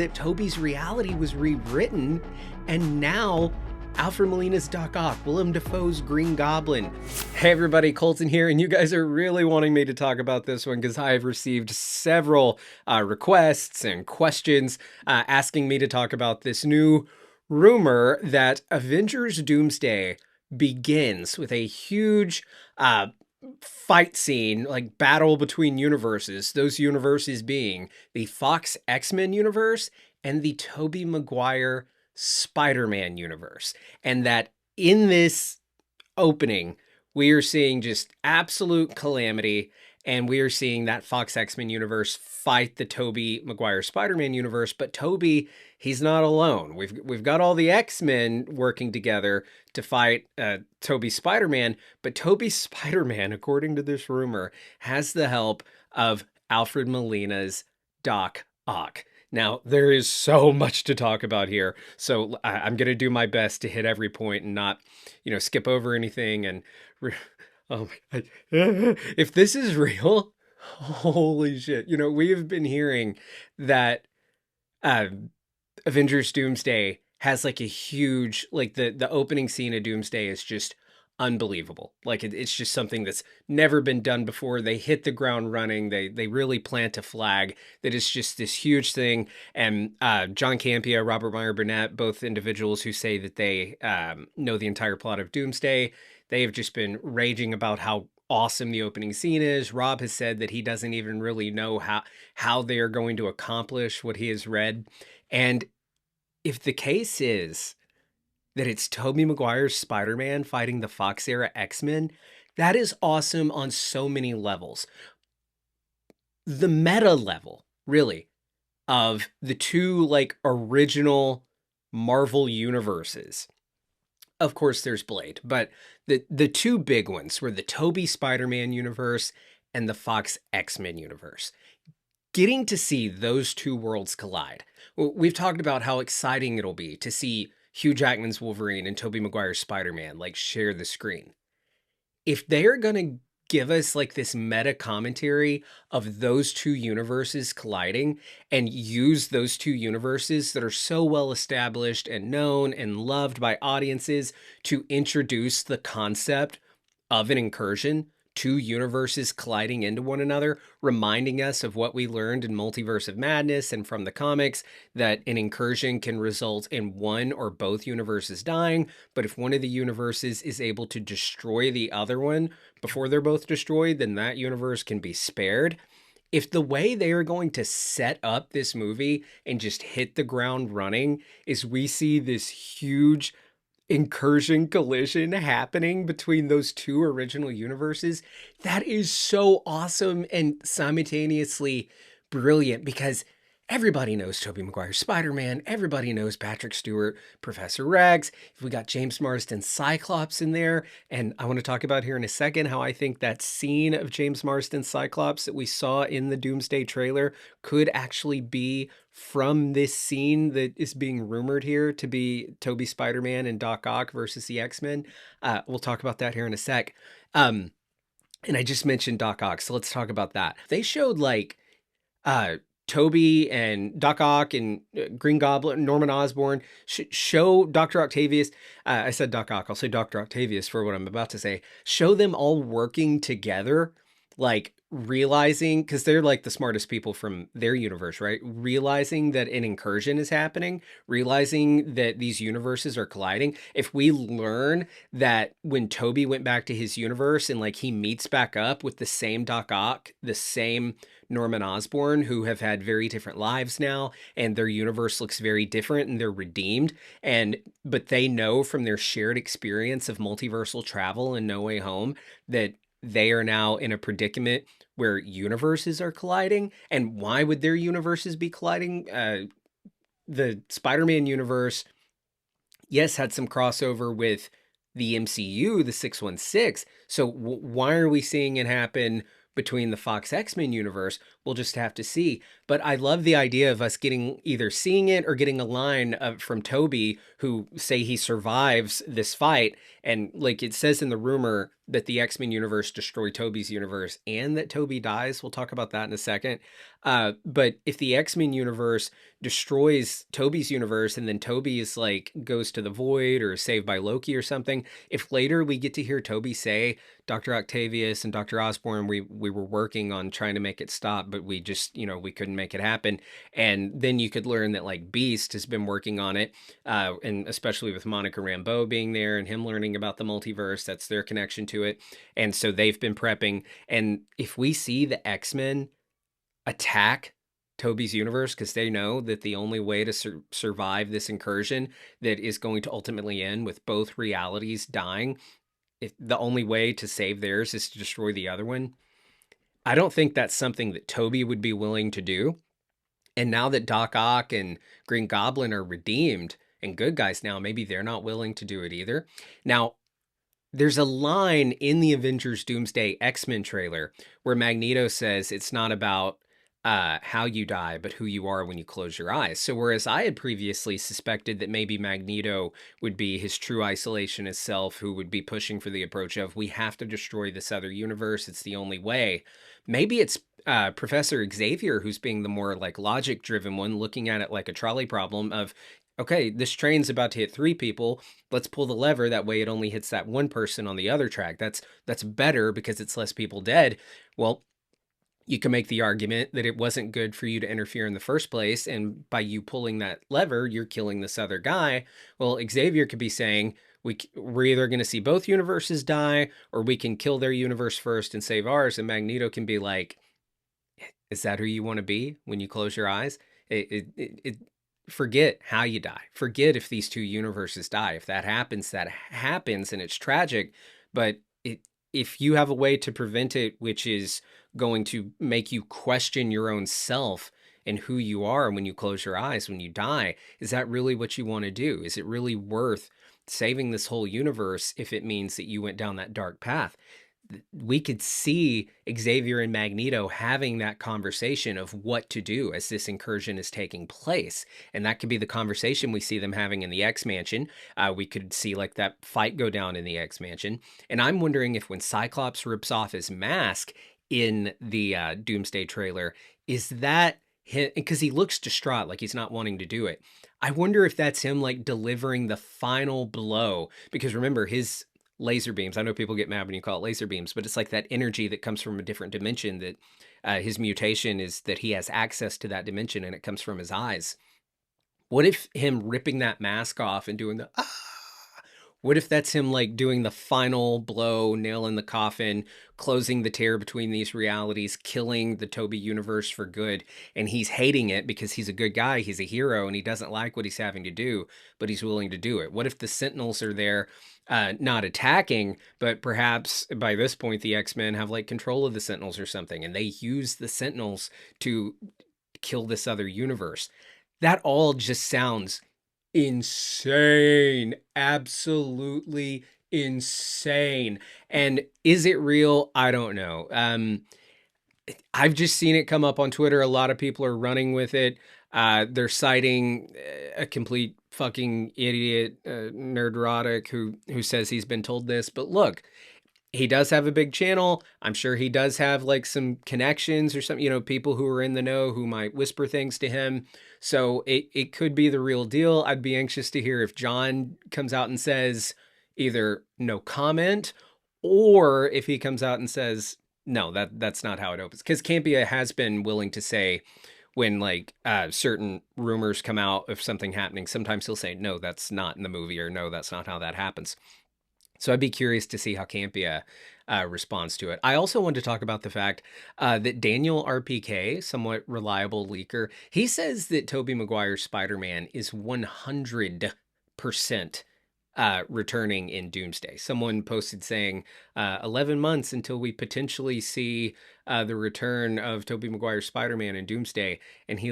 that Tobey's reality was rewritten, and now Alfred Molina's Doc Ock, Willem Dafoe's Green Goblin. Hey everybody, Colton here, and you guys are really wanting me to talk about this one because I have received several requests and questions asking me to talk about this new rumor that Avengers Doomsday begins with a huge fight scene, like battle between universes, those universes being the Fox X-Men universe and the Tobey Maguire Spider-Man universe. And that in this opening, we are seeing just absolute calamity, and we are seeing that Fox X-Men universe fight the Tobey Maguire Spider-Man universe. But Tobey, he's not alone. We've got all the X-Men working together to fight Tobey Spider-Man, but Tobey Spider-Man, according to this rumor, has the help of Alfred Molina's Doc Ock. Now, there is so much to talk about here, so I'm going to do my best to hit every point and not, skip over anything. And oh my God. If this is real, holy shit. We have been hearing that Avengers Doomsday has like a huge, like the opening scene of Doomsday is just unbelievable. Like it's just something that's never been done before. They hit the ground running. They really plant a flag that is just this huge thing. And John Campea, Robert Meyer Burnett, both individuals who say that they know the entire plot of Doomsday, they have just been raging about how awesome the opening scene is. Rob has said that he doesn't even really know how they are going to accomplish what he has read. And if the case is that it's Tobey Maguire's Spider-Man fighting the Fox era X-Men, that is awesome on so many levels. The meta level, really, of the two like original Marvel universes. Of course, there's Blade, but the two big ones were the Tobey Spider-Man universe and the Fox X-Men universe. Getting to see those two worlds collide. We've talked about how exciting it'll be to see Hugh Jackman's Wolverine and Tobey Maguire's Spider-Man like share the screen. If they're going to give us like this meta commentary of those two universes colliding and use those two universes that are so well established and known and loved by audiences to introduce the concept of an incursion, two universes colliding into one another, reminding us of what we learned in Multiverse of Madness and from the comics, that an incursion can result in one or both universes dying, but if one of the universes is able to destroy the other one before they're both destroyed, then that universe can be spared. If the way they are going to set up this movie and just hit the ground running is we see this huge incursion collision happening between those two original universes, that is so awesome and simultaneously brilliant, because everybody knows Tobey Maguire's Spider-Man, everybody knows Patrick Stewart, Professor X. If we got James Marsden Cyclops in there, and I want to talk about here in a second how I think that scene of James Marsden Cyclops that we saw in the Doomsday trailer could actually be from this scene that is being rumored here to be Tobey Spider-Man and Doc Ock versus the X-Men. We'll talk about that here in a sec. And I just mentioned Doc Ock, so let's talk about that. They showed like Tobey and Doc Ock and Green Goblin, Norman Osborn, show Dr. Octavius. I said Doc Ock, I'll say Dr. Octavius for what I'm about to say. Show them all working together, like realizing, because they're like the smartest people from their universe, right? Realizing that an incursion is happening, realizing that these universes are colliding. If we learn that when Tobey went back to his universe and like he meets back up with the same Doc Ock, the same Norman Osborn, who have had very different lives now, and their universe looks very different and they're redeemed, but they know from their shared experience of multiversal travel and No Way Home that they are now in a predicament where universes are colliding. And why would their universes be colliding? The Spider-Man universe, yes, had some crossover with the MCU, the 616. So why are we seeing it happen between the Fox X-Men universe? We'll just have to see. But I love the idea of us getting either seeing it or getting a line from Tobey who say he survives this fight. And like it says in the rumor, that the X-Men universe destroy Tobey's universe and that Tobey dies. We'll talk about that in a second. But if the X-Men universe destroys Tobey's universe and then Tobey is like goes to the void or is saved by Loki or something, if later we get to hear Tobey say, Dr. Octavius and Dr. Osborn, we were working on trying to make it stop, but we just, we couldn't make it happen. And then you could learn that like Beast has been working on it, and especially with Monica Rambeau being there and him learning about the multiverse, that's their connection to it. And so they've been prepping. And if we see the X-Men attack Tobey's universe because they know that the only way to survive this incursion that is going to ultimately end with both realities dying, if the only way to save theirs is to destroy the other one, I don't think that's something that Tobey would be willing to do. And now that Doc Ock and Green Goblin are redeemed and good guys now, maybe they're not willing to do it either. Now, there's a line in the Avengers Doomsday X-Men trailer where Magneto says it's not about how you die, but who you are when you close your eyes. So whereas I had previously suspected that maybe Magneto would be his true isolationist self who would be pushing for the approach of we have to destroy this other universe, it's the only way. Maybe it's Professor Xavier who's being the more like logic driven one, looking at it like a trolley problem of, okay, this train's about to hit 3 people. Let's pull the lever. That way it only hits that one person on the other track. That's better because it's less people dead. Well, you can make the argument that it wasn't good for you to interfere in the first place. And by you pulling that lever, you're killing this other guy. Well, Xavier could be saying, we're either going to see both universes die or we can kill their universe first and save ours. And Magneto can be like, is that who you want to be when you close your eyes? Forget how you die. Forget if these 2 universes die. If that happens and it's tragic. But if you have a way to prevent it, which is going to make you question your own self and who you are when you close your eyes, when you die, is that really what you want to do? Is it really worth saving this whole universe if it means that you went down that dark path? We could see Xavier and Magneto having that conversation of what to do as this incursion is taking place. And that could be the conversation we see them having in the X Mansion. We could see like that fight go down in the X Mansion. And I'm wondering if when Cyclops rips off his mask in the Doomsday trailer, is that him? Because he looks distraught, like he's not wanting to do it. I wonder if that's him like delivering the final blow. Because remember, his laser beams, I know people get mad when you call it laser beams, but it's like that energy that comes from a different dimension, that his mutation is that he has access to that dimension and it comes from his eyes. What if him ripping that mask off and doing the what if that's him like doing the final blow, nail in the coffin, closing the tear between these realities, killing the Tobey universe for good, and he's hating it because he's a good guy, he's a hero, and he doesn't like what he's having to do, but he's willing to do it? What if the Sentinels are there, not attacking, but perhaps by this point the X-Men have like control of the Sentinels or something, and they use the Sentinels to kill this other universe? That all just sounds insane, absolutely insane. And is it real? I don't know. I've just seen it come up on Twitter. A lot of people are running with it. They're citing a complete fucking idiot, nerdrotic who says he's been told this. But look, he does have a big channel. I'm sure he does have like some connections or something, people who are in the know who might whisper things to him. So it could be the real deal. I'd be anxious to hear if John comes out and says either no comment, or if he comes out and says, no, that's not how it opens. Because Campea has been willing to say when like certain rumors come out of something happening, sometimes he'll say, no, that's not in the movie, or no, that's not how that happens. So I'd be curious to see how Campea responds to it. I also wanted to talk about the fact that Daniel RPK, somewhat reliable leaker, he says that Tobey Maguire's Spider-Man is 100% returning in Doomsday. Someone posted saying 11 months until we potentially see the return of Tobey Maguire's Spider-Man in Doomsday, and he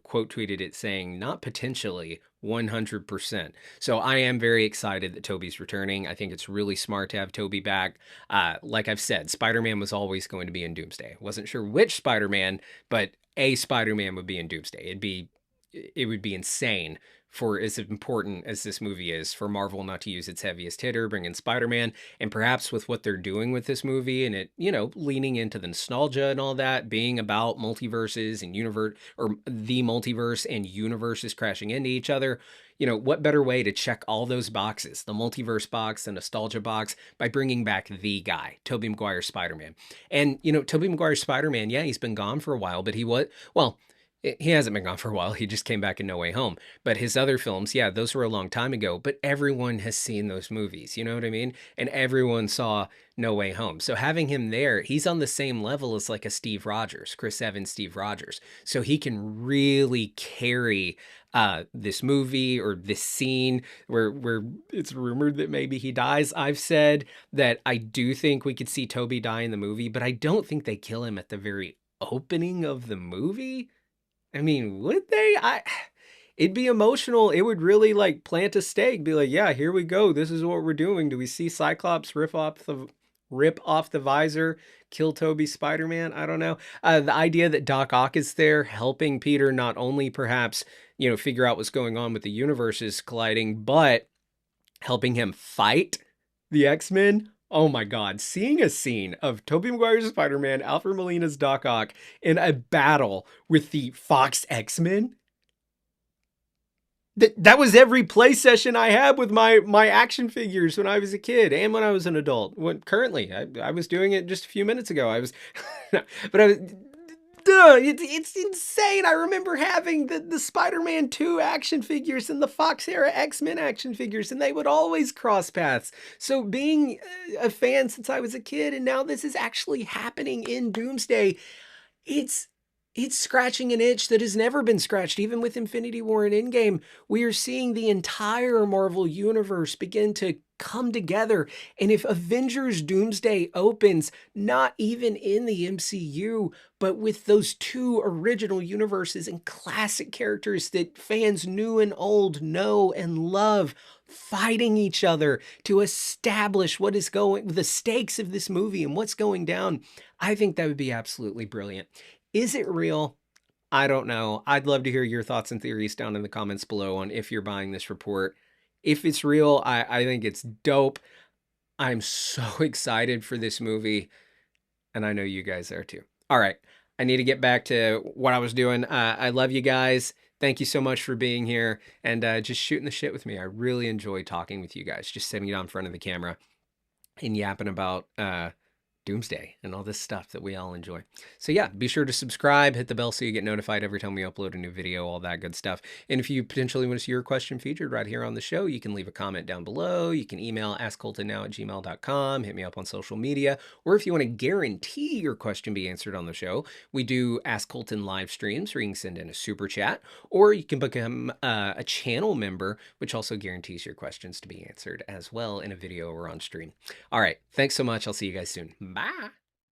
quote tweeted it saying not potentially, 100%. So I am very excited that Tobey's returning. I think it's really smart to have Tobey back. Like I've said, Spider-Man was always going to be in Doomsday. Wasn't sure which Spider-Man, but a Spider-Man would be in Doomsday. It would be insane for as important as this movie is for Marvel not to use its heaviest hitter, bring in Spider-Man, and perhaps with what they're doing with this movie and it, you know, leaning into the nostalgia and all that, being about multiverses and universe or the multiverse and universes crashing into each other. You know, what better way to check all those boxes, the multiverse box, the nostalgia box, by bringing back the guy, Tobey Maguire Spider-Man. And, you know, Tobey Maguire Spider-Man, yeah, he's been gone for a while, but he was, well, he hasn't been gone for a while. He just came back in No Way Home. But his other films, yeah, those were a long time ago. But everyone has seen those movies. You know what I mean? And everyone saw No Way Home. So having him there, he's on the same level as like a Steve Rogers, Chris Evans, Steve Rogers. So he can really carry this movie or this scene where it's rumored that maybe he dies. I've said that I do think we could see Tobey die in the movie, but I don't think they kill him at the very opening of the movie. I mean, would they? It'd be emotional. It would really like plant a stake, be like, yeah, here we go. This is what we're doing. Do we see Cyclops rip off the visor, kill Tobey Spider-Man? I don't know. The idea that Doc Ock is there helping Peter not only perhaps, you know, figure out what's going on with the universes colliding, but helping him fight the X-Men. Oh my God, seeing a scene of Tobey Maguire's Spider-Man, Alfred Molina's Doc Ock in a battle with the Fox X-Men. That was every play session I had with my action figures when I was a kid and when I was an adult. Currently, I was doing it just a few minutes ago. I was, but I was, it's insane. I remember having the Spider-Man 2 action figures and the Fox era X-Men action figures, and they would always cross paths. So being a fan since I was a kid, and now this is actually happening in Doomsday, it's scratching an itch that has never been scratched. Even with Infinity War and Endgame, we are seeing the entire Marvel universe begin to come together. And if Avengers Doomsday opens not even in the MCU, but with those two original universes and classic characters that fans new and old know and love, fighting each other to establish what is going, the stakes of this movie and what's going down, I think that would be absolutely brilliant. Is it real? I don't know. I'd love to hear your thoughts and theories down in the comments below on if you're buying this report. If it's real, I think it's dope. I'm so excited for this movie, and I know you guys are too. All right, I need to get back to what I was doing. I love you guys. Thank you so much for being here and just shooting the shit with me. I really enjoy talking with you guys, just sitting down in front of the camera and yapping about Doomsday and all this stuff that we all enjoy. So yeah, be sure to subscribe, hit the bell so you get notified every time we upload a new video, all that good stuff. And if you potentially want to see your question featured right here on the show, you can leave a comment down below. You can email AskColtonNow@gmail.com, hit me up on social media, or if you want to guarantee your question be answered on the show, we do Ask Colton live streams where you can send in a super chat, or you can become a channel member, which also guarantees your questions to be answered as well in a video or on stream. All right, thanks so much. I'll see you guys soon. Bye.